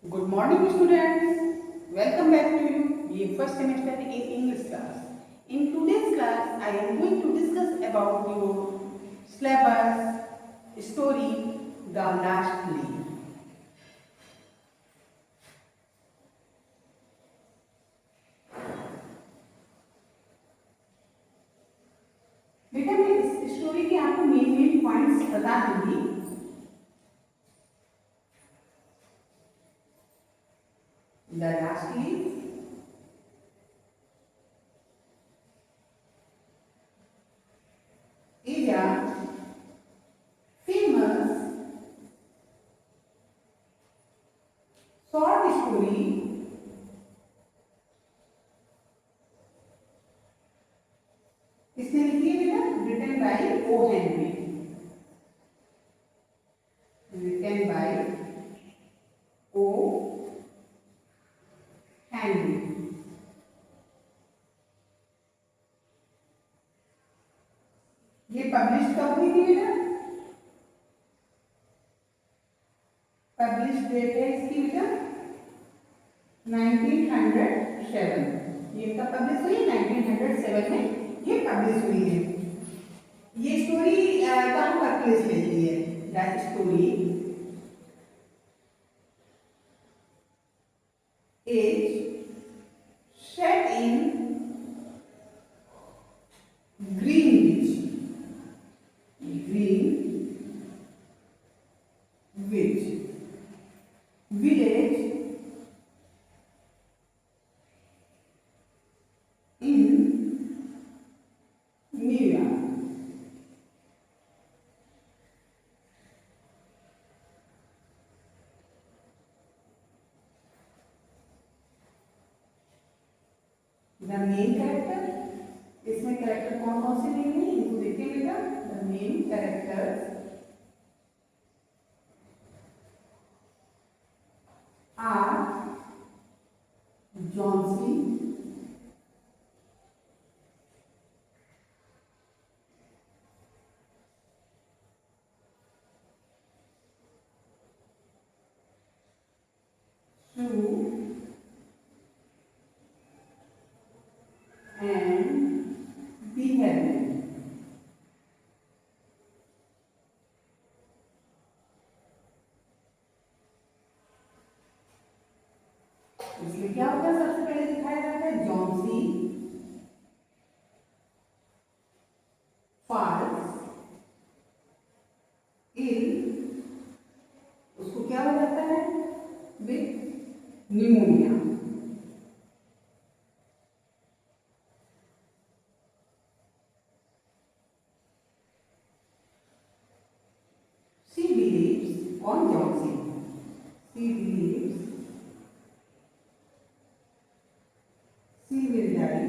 Good morning students. Welcome back to you. ये first semester in English class. In today's class, I am going to discuss about your syllabus story, The Last Leaf. बेटा मैं इस story के आपको main points बता दूंगी. The last leaf is a famous short story इसने लिखी है बेटा written by O. Henry. Written by O. Henry. ये पब्लिश कब हुई थी बेटा? पब्लिश डेट है इसकी बेटा 1907. ये कब पब्लिश हुई? 1907 में ये पब्लिश हुई है. ये स्टोरी कहाँ पर प्लेस लेती है? The story is set in Greenwich. Greenwich village in New York. The main character, इसमें कैरेक्टर कौन कौन से लेंगे इनको देखिए बेटा. The main characters are John C. Sue and B. Helen. इसमें क्या होगा? सबसे पहले दिखाया जाता है जॉन सी फॉल्स इल. उसको क्या हो जाता है? With pneumonia. She believes. कौन? Johnsy. She believes she will die.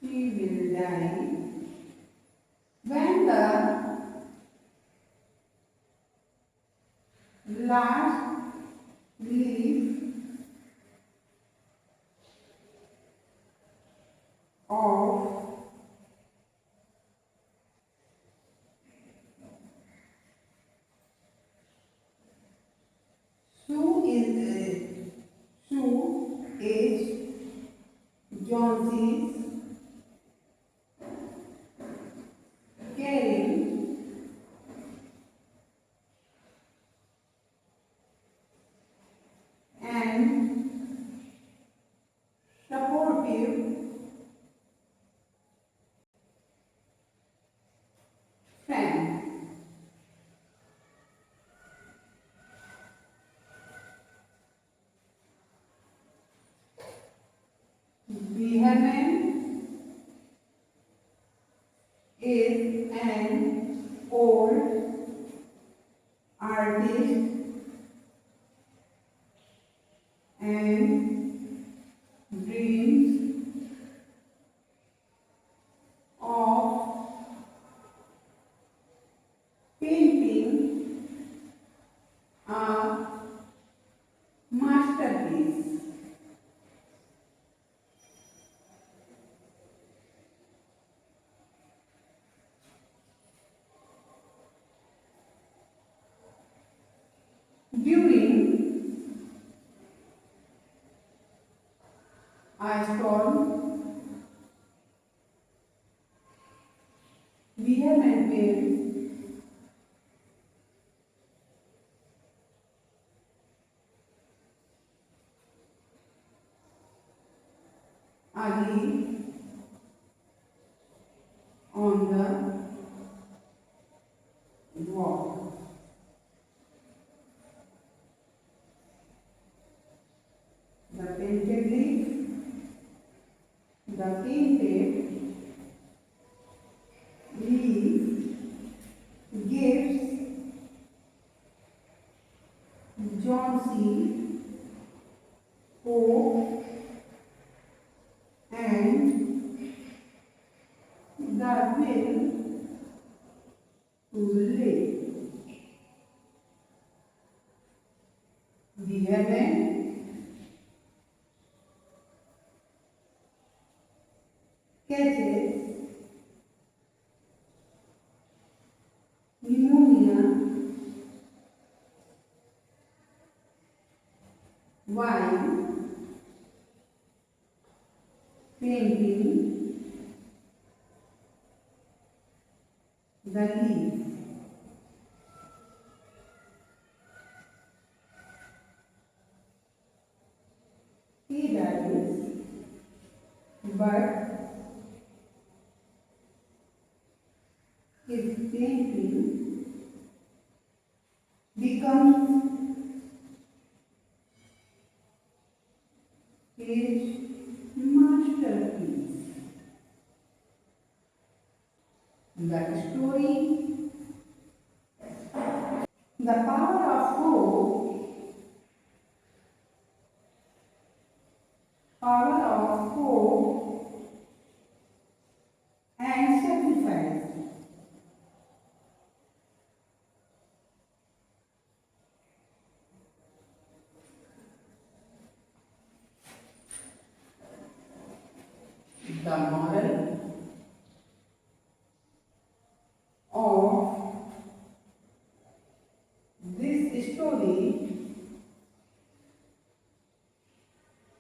She will die when the last leaf of Sue is Johnson's carrying during a storm, vehement waves are laid on the wall. The painted leaf, the painted leaf gives John C. hope and the will to live. Vehement, catches pneumonia while painting the leaf. He dies, but his painting becomes his masterpiece. The story, the power of hope and sacrifice. The moral of this story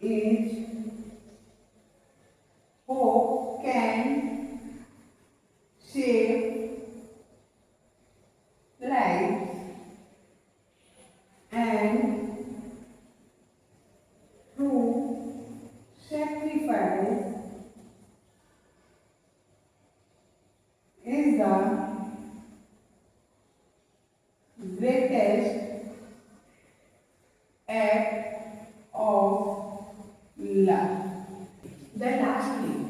is hope can save lives and through sacrifice is the greatest act of love. The last leaf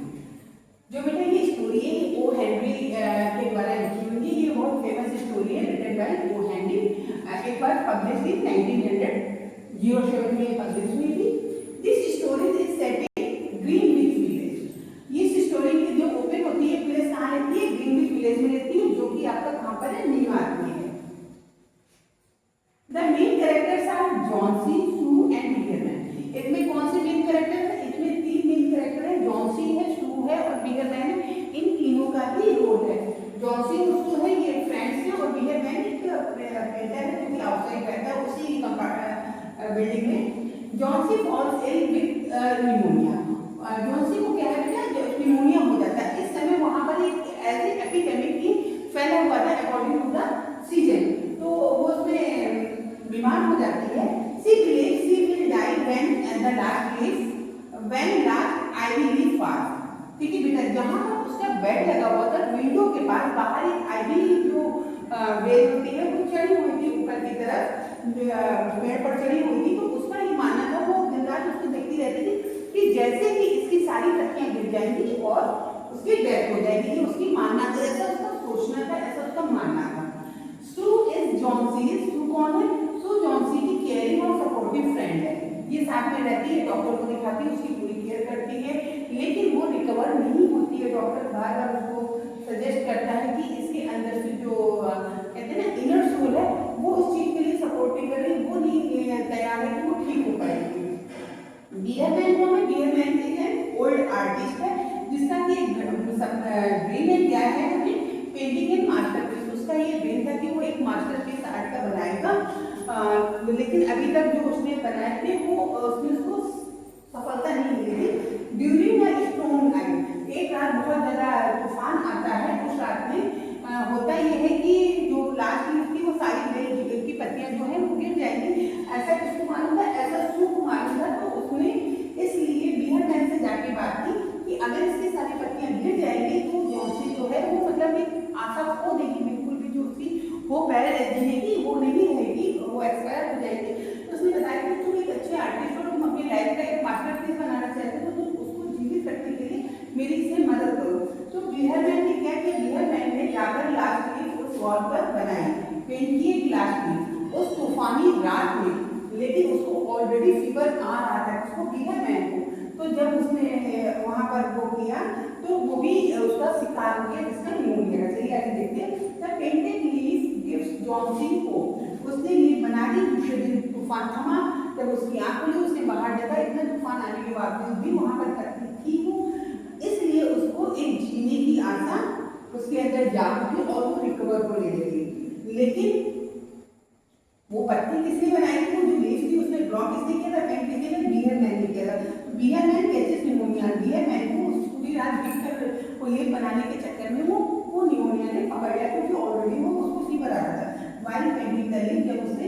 जो बेटा ये story है O Henry के द्वारा लिखी हुई है। ये बहुत फेमस स्टोरी है रिटन बाय ओ हेनरी। एक बार पब्लिश थी 1907 में पब्लिश हुई थी। This story is set in Greenwich village. ये स्टोरी की जो ओपन होती है प्लेस कहाँ रहती है? ग्रीनविच विलेज में रहती है, जो कि आपका कहाँ पर है? न्यूयॉर्क में है। The main characters are Johnsy, Sue and Behrman. इसमें कौन से मेन कैरेक्टर है? इसमें 3 मेन कैरेक्टर है, जॉन सी है, सू है और बिगरमैन है। इन तीनों का ही रोल है। जॉन सी और सू है ये फ्रेंड्स हैं और बिगरमैन एक पेंटर है जो कि आउटसाइड रहता है उसी बिल्डिंग में। John C falls ill with pneumonia. John C को क्या है बेटा? निमोनिया हो जाता है। इस समय वहां पर एक ऐसे एपिडेमिक की फैला हुआ था अकॉर्डिंग टू द सीजन, तो वो उसमें बीमार हो जाती है। She will die when the last leaf when last ivy leaf pass. ठीक है बेटा, जहां पर उसका बेड लगा हुआ था विंडो के पास बाहर एक आईवी जो बेल होती है वो चढ़ी हुई थी ऊपर की तरफ, पेड़ पर चढ़ी हुई थी। तो उसका ये मानना था, वो दिन रात उसको देखती रहती थी कि जैसे ही इसकी सारी पत्तियां गिर जाएंगी और उसकी डेथ हो जाएगी। ये उसकी मानना था, ऐसा उसका सोचना था, ऐसा उसका मानना था। सू इज जॉन सी। सू कौन है? सू जॉन सी की केयरिंग और सपोर्टिव फ्रेंड है। ये साथ में रहती है, डॉक्टर को दिखाती है, उसकी पूरी केयर करती है, लेकिन वो रिकवर नहीं होती है। डॉक्टर बार बार उसको सजेस्ट करता है कि इसके अंदर से जो कहते हैं ना इनर सोल है वो उस चीज के लिए सपोर्ट नहीं कर रही, वो नहीं तैयार है कि वो ठीक हो पाएगी। बियरमैन कौन है? बियरमैन एक ओल्ड आर्टिस्ट है जिसका कि ड्रीम है क्या है? Painting and masterpiece. उसका ये ड्रीम था कि वो एक मास्टरपीस आर्ट का बनाएगा लेकिन अभी तक जो उसने बनाए थे वो उसमें उसको सफलता नहीं मिली थी। ड्यूरिंग अ स्टॉर्म नाइट, एक रात बहुत ज्यादा तूफान आता है, उस रात में होता यह है कि जो लास्ट लीफ थी वो सारी बेल की पत्तियां जो है वो गिर जाएंगी, ऐसा किसको मालूम था, ऐसा सू को मालूम था। तो उसने इसलिए बीहरमैन से जाके बात की कि अगर इसकी सारी पत्तियां गिर जाएंगी तो जॉन्सी जो है वो मतलब एक आशा खो देगी, बिल्कुल भी जो उसकी वो पैर रहेगी वो नहीं रहेगी, वो एक्सपायर हो जाएगी। तो उसने बताया कि तुम एक अच्छे आर्टिस्ट हो, तुम अपनी लाइफ का एक मास्टरपीस बनाना चाहते हो, तो तुम उसको जीवित रखने के लिए मेरी इससे मदद करो। तो बीहरमैन ने क्या किया, बीहरमैन ने जाकर लास्ट लीफ उस वॉल पर बनाई, पेंट किए लास्ट लीफ उस तूफानी रात में। लेकिन उसको ऑलरेडी फीवर आ रहा था उसको, बीहरमैन को। तो जब उसने वहां पर वो किया तो वो भी उसका शिकार हो गया, जिसका निमोनिया है। चलिए आगे देखते हैं। The painted leaf gives Johnsy को, उसने लीफ बना दी। दूसरे दिन तूफान थमा, जब उसकी आंख खुली उसने बाहर देखा, इतना तूफान आने के बावजूद भी वहां पर तकलीफ थी वो, इसलिए उसको एक जीने की आशा उसके अंदर जाग उठी और वो रिकवर होने लगी। लेकिन वो पत्ती किसने बनाई थी, वो जो लीफ थी उसने ड्रॉ किसने किया था, पेंट किसने किया, बीहरमैन ने किया था। बीहरमैन कैचेस निमोनिया, बीहरमैन को पूरी रात बिस्तर को लीफ बनाने के चक्कर में वो निमोनिया ने पकड़ लिया, क्योंकि ऑलरेडी वो उसको फीवर आ रहा था। वाइल पेंटिंग द लीफ, जब उसने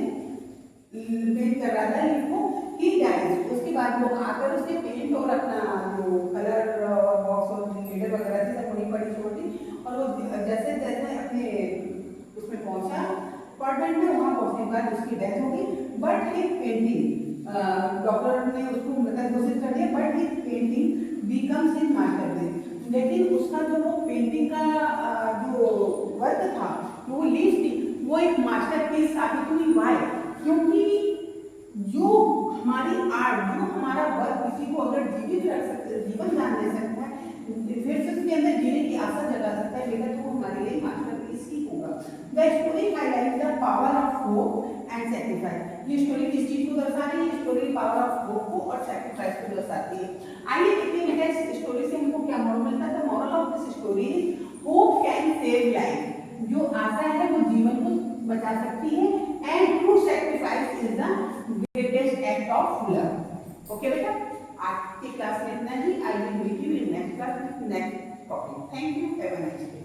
पेंट कर रहा था लीफ को, ही डाइज, उसके बाद वो आकर उसने पेंट और अपना जो कलर बॉक्स और लीडर वगैरह थी सब वहीं पड़ी छोटी, और वो जैसे जैसे अपने उसमें पहुंचा अपार्टमेंट में, वहां पहुंचने के बाद उसकी डेथ हो गई। बट एक पेंटिंग, डॉक्टर ने उसको मतलब घोषित कर दिया, बट एक पेंटिंग बिकम्स हिज मास्टरपीस। लेकिन उसका जो वो पेंटिंग का जो वर्क था, जो वो लीफ थी, वो एक मास्टरपीस साबित हुई। वाई? क्योंकि जो हमारी आर्ट, जो हमारा वर्क किसी को अगर जीवित रख सकते, जीवन दान दे सकता है, फिर से उसके अंदर जीने की आशा जगा सकता है, लेकिन तो हमारे लिए मास्टरपीस ही होगा। The story highlight the power of hope and sacrifice. ये स्टोरी किस चीज को दर्शा रही है? ये स्टोरी पावर ऑफ होप को और सैक्रिफाइस को दर्शाती है। आइए देखते हैं इस स्टोरी से हमको क्या मोरल मिलता है। Moral of this story is hope can save life. जो आशा है वो जीवन को बचा सकती है, and true sacrifice is the greatest act of love. Okay बेटा, आज की क्लास में इतना ही। I will meet you in next class with next topic. Thank you, have a nice day.